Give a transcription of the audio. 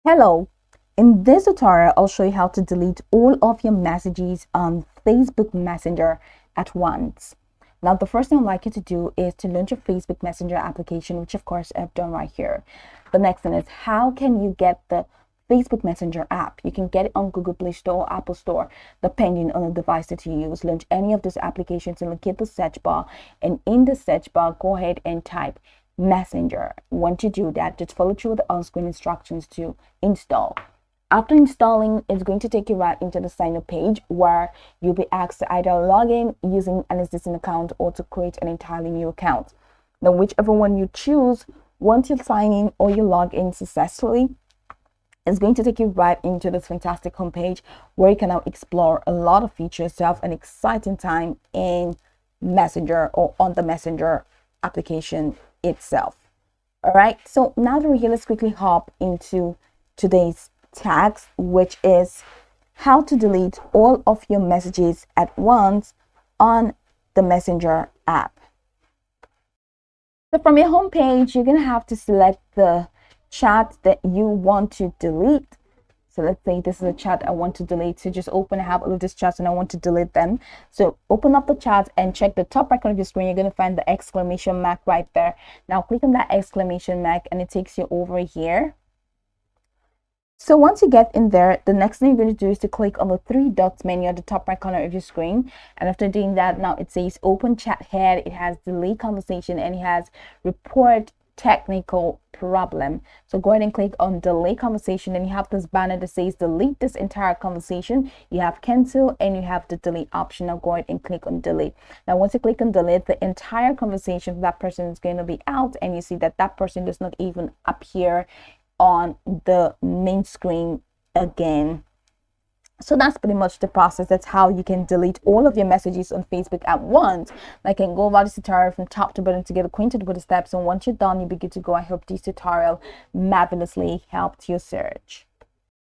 Hello, in this tutorial, I'll show you how to delete all of your messages on Facebook Messenger at once. Now, the first thing I'd like you to do is to launch your Facebook Messenger application, which of course I've done right here. The next thing is, how can you get the Facebook Messenger app? You can get it on Google Play Store or Apple Store, depending on the device that you use. Launch any of these applications and locate the search bar. And in the search bar, go ahead and type Messenger. Once you do that, just follow through the on-screen instructions to install. After installing, it's going to take you right into the sign up page where you'll be asked to either log in using an existing account or to create an entirely new account. Now, whichever one you choose, once you sign in or you log in successfully, it's going to take you right into this fantastic homepage where you can now explore a lot of features to have an exciting time in Messenger or on the Messenger application itself. All right, so now that we're here, let's quickly hop into today's tags, which is how to delete all of your messages at once on the Messenger app. So from your home page, you're gonna have to select the chat that you want to delete. So let's say this is a chat I want to delete. So just open, I have all of these chats and I want to delete them. So open up the chat and check the top right corner of your screen. You're going to find the exclamation mark right there. Now click on that exclamation mark and it takes you over here. So once you get in there, the next thing you're going to do is to click on the three dots menu at the top right corner of your screen. And after doing that, now it says open chat head. It has delete conversation and it has report technical problem. So go ahead and click on delete conversation and you have this banner that says delete this entire conversation. You have cancel and you have the delete option. Now go ahead and click on delete. Now once you click on delete, the entire conversation of that person is going to be out and you see that that person does not even appear on the main screen again. So that's pretty much the process. That's how you can delete all of your messages on Facebook at once. I can go over this tutorial from top to bottom to get acquainted with the steps. And once you're done, you'll be good to go. I hope this tutorial marvelously helped your search.